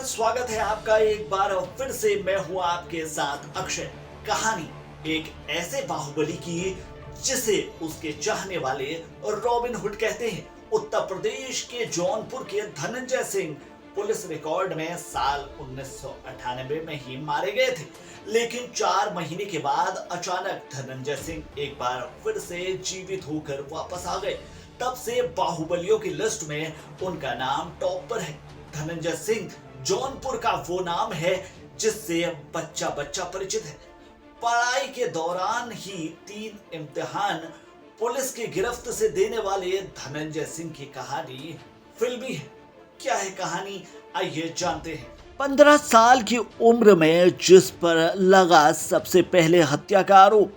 स्वागत है आपका एक बार और फिर से। मैं हूं आपके साथ अक्षय। कहानी एक ऐसे बाहुबली की जिसे उसके चाहने वाले रॉबिन हुड कहते हैं। उत्तर प्रदेश के जौनपुर के धनंजय सिंह पुलिस रिकॉर्ड में साल 1998 में ही मारे गए थे, लेकिन 4 महीने के बाद अचानक धनंजय सिंह एक बार फिर से जीवित होकर वापस आ गए। तब से बाहुबलियों की लिस्ट में उनका नाम टॉप पर है। धनंजय सिंह जौनपुर का वो नाम है जिससे बच्चा बच्चा परिचित है। पढ़ाई के दौरान ही 3 इम्तिहान पुलिस की गिरफ्त से देने वाले धनंजय सिंह की कहानी फिल्मी है। क्या है कहानी, आइए जानते हैं। 15 साल की उम्र में जिस पर लगा सबसे पहले हत्या का आरोप,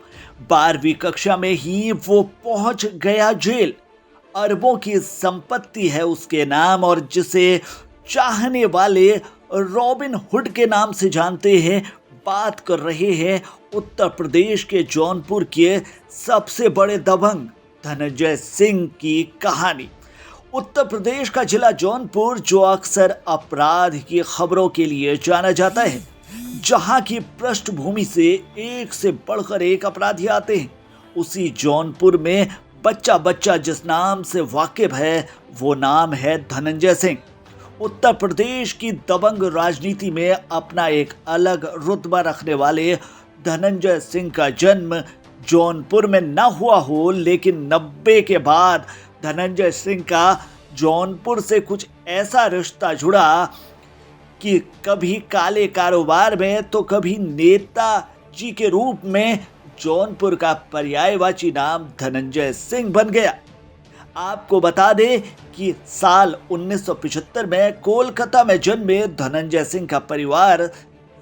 12वीं कक्षा में ही वो पहुंच गया जेल। अरबों की संपत्ति है उसके नाम और जिसे चाहने वाले रॉबिन हुड के नाम से जानते हैं। बात कर रहे हैं उत्तर प्रदेश के जौनपुर के सबसे बड़े दबंग धनंजय सिंह की कहानी। उत्तर प्रदेश का जिला जौनपुर जो अक्सर अपराध की खबरों के लिए जाना जाता है, जहां की पृष्ठभूमि से एक से बढ़कर एक अपराधी आते हैं। उसी जौनपुर में बच्चा बच्चा जिस नाम से वाकिफ है वो नाम है धनंजय सिंह। उत्तर प्रदेश की दबंग राजनीति में अपना एक अलग रुतबा रखने वाले धनंजय सिंह का जन्म जौनपुर में न हुआ हो, लेकिन 90 के बाद धनंजय सिंह का जौनपुर से कुछ ऐसा रिश्ता जुड़ा कि कभी काले कारोबार में तो कभी नेताजी के रूप में जौनपुर का पर्यायवाची नाम धनंजय सिंह बन गया। आपको बता दें कि साल 1975 में कोलकाता में जन्मे धनंजय सिंह का परिवार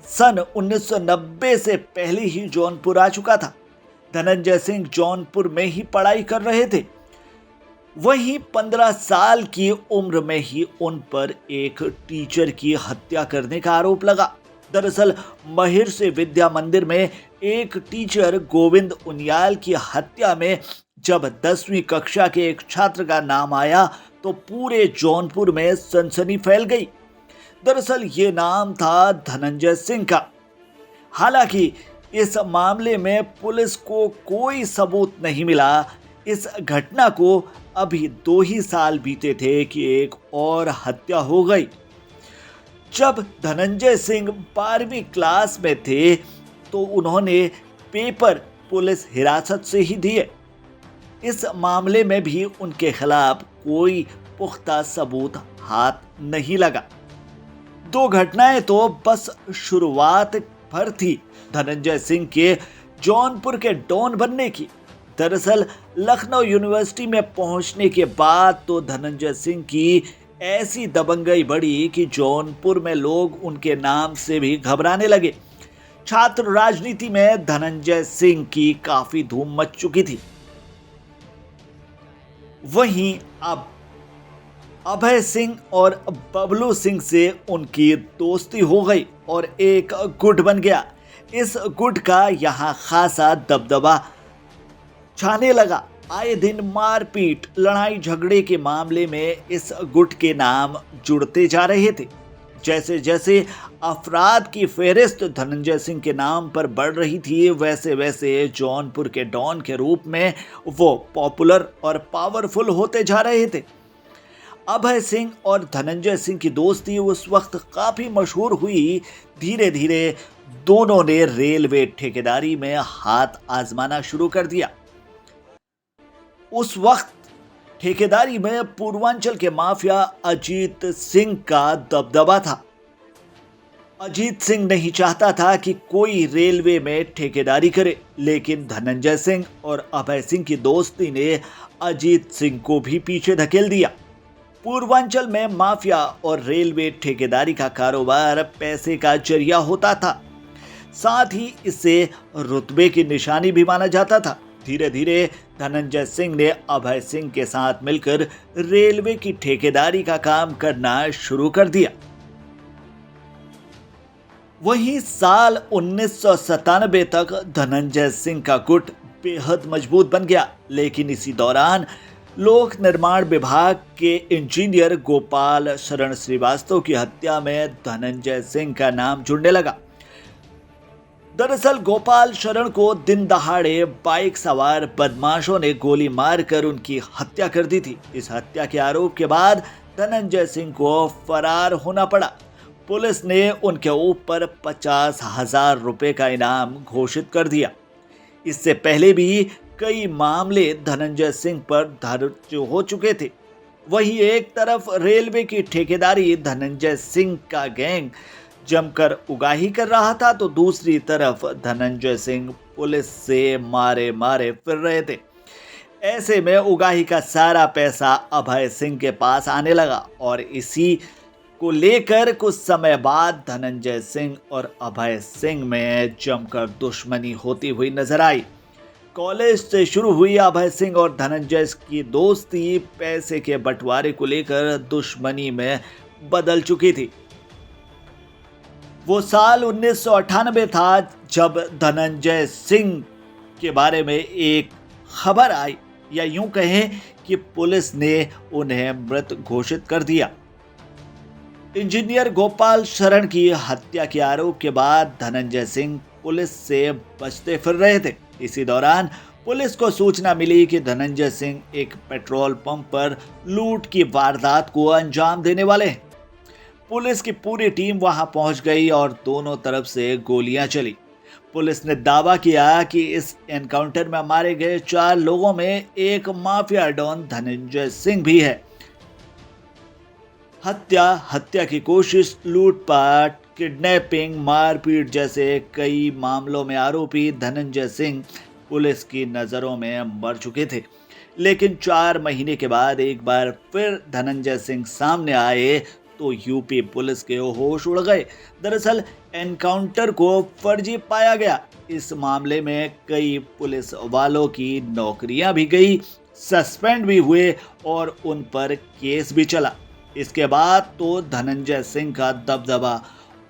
सन 1990 से पहले ही जौनपुर आ चुका था। धनंजय सिंह जौनपुर में ही पढ़ाई कर रहे थे। वहीं 15 साल की उम्र में ही उन पर एक टीचर की हत्या करने का आरोप लगा। दरअसल महिर्षि विद्या मंदिर में एक टीचर गोविंद उनियाल की हत्या में जब 10वीं कक्षा के एक छात्र का नाम आया तो पूरे जौनपुर में सनसनी फैल गई। दरअसल ये नाम था धनंजय सिंह का। हालांकि इस मामले में पुलिस को कोई सबूत नहीं मिला। इस घटना को अभी 2 ही साल बीते थे कि एक और हत्या हो गई। जब धनंजय सिंह 12वीं क्लास में थे तो उन्होंने पेपर पुलिस हिरासत से ही दिए। इस मामले में भी उनके खिलाफ कोई पुख्ता सबूत हाथ नहीं लगा। 2 घटनाएं तो बस शुरुआत भर थी धनंजय सिंह के जौनपुर के डॉन बनने की। दरअसल लखनऊ यूनिवर्सिटी में पहुंचने के बाद तो धनंजय सिंह की ऐसी दबंगई बढ़ी कि जौनपुर में लोग उनके नाम से भी घबराने लगे। छात्र राजनीति में धनंजय सिंह की काफी धूम मच चुकी थी। वहीं अब अभय सिंह और बबलू सिंह से उनकी दोस्ती हो गई और एक गुट बन गया। इस गुट का यहां खासा दबदबा छाने लगा। आए दिन मारपीट लड़ाई झगड़े के मामले में इस गुट के नाम जुड़ते जा रहे थे। जैसे जैसे अफराद की फेहरिस्त धनंजय सिंह के नाम पर बढ़ रही थी, वैसे वैसे जौनपुर के डॉन के रूप में वो पॉपुलर और पावरफुल होते जा रहे थे। अभय सिंह और धनंजय सिंह की दोस्ती उस वक्त काफ़ी मशहूर हुई। धीरे धीरे दोनों ने रेलवे ठेकेदारी में हाथ आजमाना शुरू कर दिया। उस वक्त ठेकेदारी में पूर्वांचल के माफिया अजीत सिंह का दबदबा था। अजीत सिंह नहीं चाहता था कि कोई रेलवे में ठेकेदारी करे, लेकिन धनंजय सिंह और अभय सिंह की दोस्ती ने अजीत सिंह को भी पीछे धकेल दिया। पूर्वांचल में माफिया और रेलवे ठेकेदारी का कारोबार पैसे का जरिया होता था, साथ ही इसे रुतबे की निशानी भी माना जाता था। धीरे धीरे धनंजय सिंह ने अभय सिंह के साथ मिलकर रेलवे की ठेकेदारी का काम करना शुरू कर दिया। वहीं साल 1997 तक धनंजय सिंह का गुट बेहद मजबूत बन गया, लेकिन इसी दौरान लोक निर्माण विभाग के इंजीनियर गोपाल शरण श्रीवास्तव की हत्या में धनंजय सिंह का नाम जुड़ने लगा। दरअसल गोपाल शरण को दिन दहाड़े बाइक सवार बदमाशों ने गोली मारकर उनकी हत्या कर दी थी। इस हत्या के आरोप के बाद धनंजय सिंह को फरार होना पड़ा। पुलिस ने उनके ऊपर 50,000 रुपए का इनाम घोषित कर दिया। इससे पहले भी कई मामले धनंजय सिंह पर दर्ज हो चुके थे। वहीं एक तरफ रेलवे की ठेकेदारी धनंजय सिंह का गैंग जमकर उगाही कर रहा था, तो दूसरी तरफ धनंजय सिंह पुलिस से मारे मारे फिर रहे थे। ऐसे में उगाही का सारा पैसा अभय सिंह के पास आने लगा और इसी को लेकर कुछ समय बाद धनंजय सिंह और अभय सिंह में जमकर दुश्मनी होती हुई नजर आई। कॉलेज से शुरू हुई अभय सिंह और धनंजय की दोस्ती पैसे के बंटवारे को लेकर दुश्मनी में बदल चुकी थी। वो साल 1998 था जब धनंजय सिंह के बारे में एक खबर आई, या यूं कहें कि पुलिस ने उन्हें मृत घोषित कर दिया। इंजीनियर गोपाल शरण की हत्या के आरोप के बाद धनंजय सिंह पुलिस से बचते फिर रहे थे। इसी दौरान पुलिस को सूचना मिली कि धनंजय सिंह एक पेट्रोल पंप पर लूट की वारदात को अंजाम देने वाले हैं। पुलिस की पूरी टीम वहां पहुंच गई और दोनों तरफ से गोलियां चली। पुलिस ने दावा किया कि इस एनकाउंटर में मारे गए 4 लोगों में एक माफिया डॉन धनंजय सिंह भी है। हत्या की कोशिश, लूटपाट, किडनैपिंग, मारपीट जैसे कई मामलों में आरोपी धनंजय सिंह पुलिस की नज़रों में मर चुके थे। लेकिन 4 महीने के बाद एक बार फिर धनंजय सिंह सामने आए तो यूपी पुलिस के होश उड़ गए। दरअसल एनकाउंटर को फर्जी पाया गया। इस मामले में कई पुलिस वालों की नौकरियां भी गई, सस्पेंड भी हुए और उन पर केस भी चला। इसके बाद तो धनंजय सिंह का दबदबा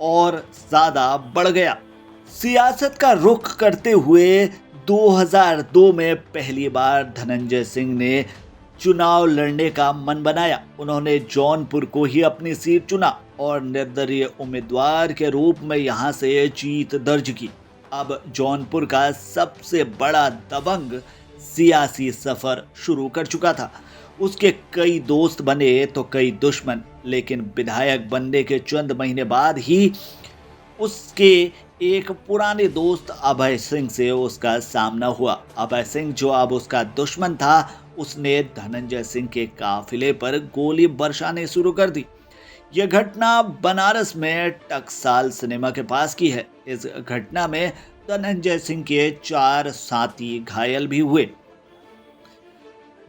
और ज्यादा बढ़ गया। सियासत का रुख करते हुए 2002 में पहली बार धनंजय सिंह ने चुनाव लड़ने का मन बनाया। उन्होंने जौनपुर को ही अपनी सीट चुना और निर्दलीय उम्मीदवार के रूप में यहां से जीत दर्ज की। अब जौनपुर का सबसे बड़ा दबंग सियासी सफर शुरू कर चुका था। उसके कई दोस्त बने तो कई दुश्मन, लेकिन विधायक बनने के चंद महीने बाद ही उसके एक पुराने दोस्त अभय सिंह से उसका सामना हुआ। अभय सिंह जो अब उसका दुश्मन था, उसने धनंजय सिंह के काफिले पर गोली बरसाने शुरू कर दी। यह घटना बनारस में टकसाल सिनेमा के पास की है। इस घटना में धनंजय सिंह के 4 साथी घायल भी हुए।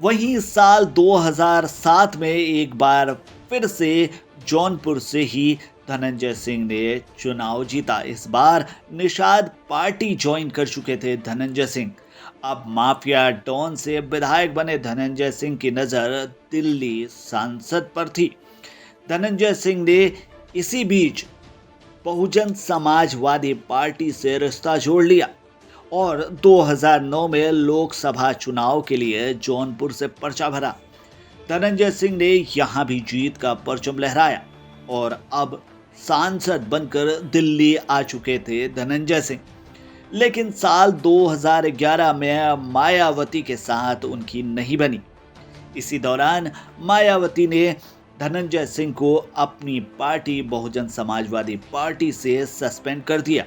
वहीं साल 2007 में एक बार फिर से जौनपुर से ही धनंजय सिंह ने चुनाव जीता। इस बार निषाद पार्टी ज्वाइन कर चुके थे धनंजय सिंह। अब माफिया डॉन से विधायक बने धनंजय सिंह की नज़र दिल्ली सांसद पर थी। धनंजय सिंह ने इसी बीच बहुजन समाजवादी पार्टी से रिश्ता जोड़ लिया और 2009 में लोकसभा चुनाव के लिए जौनपुर से पर्चा भरा। धनंजय सिंह ने यहां भी जीत का परचम लहराया और अब सांसद बनकर दिल्ली आ चुके थे धनंजय सिंह। लेकिन साल 2011 में मायावती के साथ उनकी नहीं बनी। इसी दौरान मायावती ने धनंजय सिंह को अपनी पार्टी बहुजन समाजवादी पार्टी से सस्पेंड कर दिया।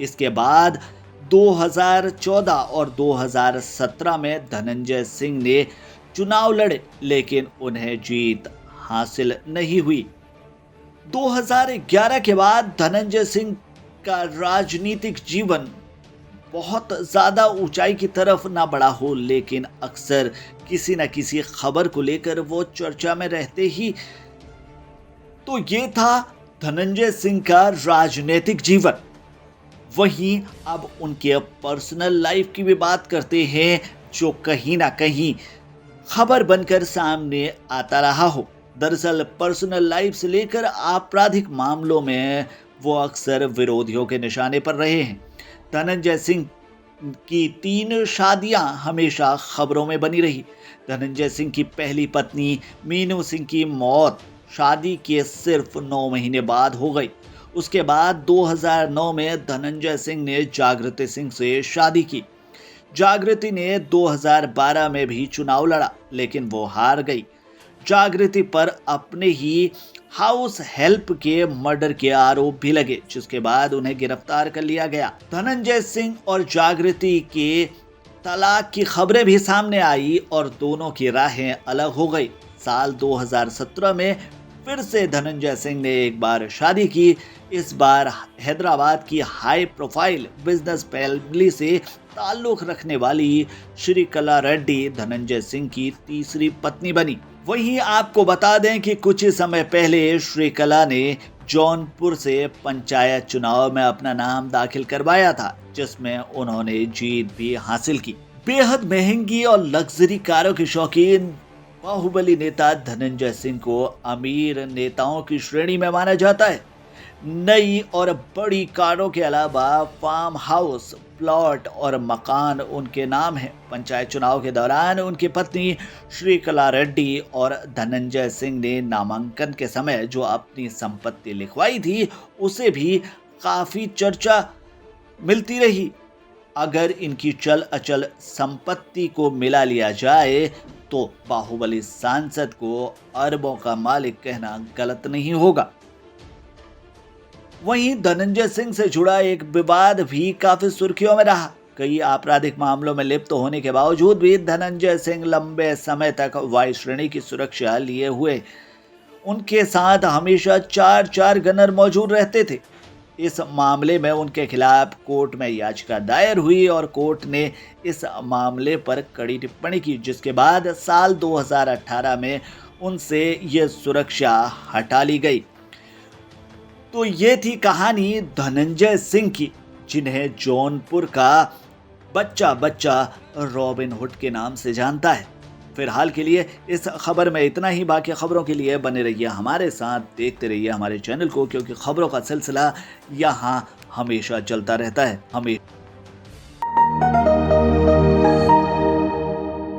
इसके बाद 2014 और 2017 में धनंजय सिंह ने चुनाव लड़े, लेकिन उन्हें जीत हासिल नहीं हुई। 2011 के बाद धनंजय सिंह का राजनीतिक जीवन बहुत ज़्यादा ऊंचाई की तरफ ना बढ़ा हो, लेकिन अक्सर किसी न किसी खबर को लेकर वो चर्चा में रहते ही। तो ये था धनंजय सिंह का राजनीतिक जीवन। वहीं अब उनके पर्सनल लाइफ की भी बात करते हैं, जो कहीं ना कहीं खबर बनकर सामने आता रहा हो। दरअसल पर्सनल लाइफ से लेकर आपराधिक मामलों में वो अक्सर विरोधियों के निशाने पर रहे हैं। धनंजय सिंह की 3 शादियां हमेशा खबरों में बनी रही। धनंजय सिंह की पहली पत्नी मीनू सिंह की मौत शादी के सिर्फ 9 महीने बाद हो गई। उसके बाद 2009 में धनंजय सिंह ने जागृति सिंह से शादी की। जागृति ने 2012 में भी चुनाव लड़ा, लेकिन वो हार गई। जागृति पर अपने ही हाउस हेल्प के मर्डर के आरोप भी लगे, जिसके बाद उन्हें गिरफ्तार कर लिया गया। धनंजय सिंह और जागृति के तलाक की खबरें भी सामने आई और दोनों की राहें अलग हो गई। साल 2017 में फिर से धनंजय सिंह ने एक बार शादी की। इस बार हैदराबाद की हाई प्रोफाइल बिजनेस फैमिली से ताल्लुक रखने वाली श्रीकला रेड्डी धनंजय सिंह की तीसरी पत्नी बनी। वहीं आपको बता दें कि कुछ ही समय पहले श्रीकला ने जौनपुर से पंचायत चुनाव में अपना नाम दाखिल करवाया था, जिसमें उन्होंने जीत भी हासिल की। बेहद महंगी और लग्जरी कारों के शौकीन बाहुबली नेता धनंजय सिंह को अमीर नेताओं की श्रेणी में माना जाता है। नई और बड़ी कारों के अलावा फार्म हाउस, प्लॉट और मकान उनके नाम हैं। पंचायत चुनाव के दौरान उनकी पत्नी श्रीकला रेड्डी और धनंजय सिंह ने नामांकन के समय जो अपनी संपत्ति लिखवाई थी, उसे भी काफी चर्चा मिलती रही। अगर इनकी चल अचल संपत्ति को मिला लिया जाए तो बाहुबली सांसद को अरबों का मालिक कहना गलत नहीं होगा। वहीं धनंजय सिंह से जुड़ा एक विवाद भी काफी सुर्खियों में रहा। कई आपराधिक मामलों में लिप्त होने के बावजूद भी धनंजय सिंह लंबे समय तक वायु श्रेणी की सुरक्षा लिए हुए। उनके साथ हमेशा 4 गनर मौजूद रहते थे। इस मामले में उनके खिलाफ कोर्ट में याचिका दायर हुई और कोर्ट ने इस मामले पर कड़ी टिप्पणी की, जिसके बाद साल 2018 में उनसे ये सुरक्षा हटा ली गई। तो ये थी कहानी धनंजय सिंह की, जिन्हें जौनपुर का बच्चा रॉबिन हुड के नाम से जानता है। फिलहाल के लिए इस खबर में इतना ही। बाकी खबरों के लिए बने रहिए हमारे साथ, देखते रहिए हमारे चैनल को, क्योंकि खबरों का सिलसिला यहाँ हमेशा चलता रहता है। हमें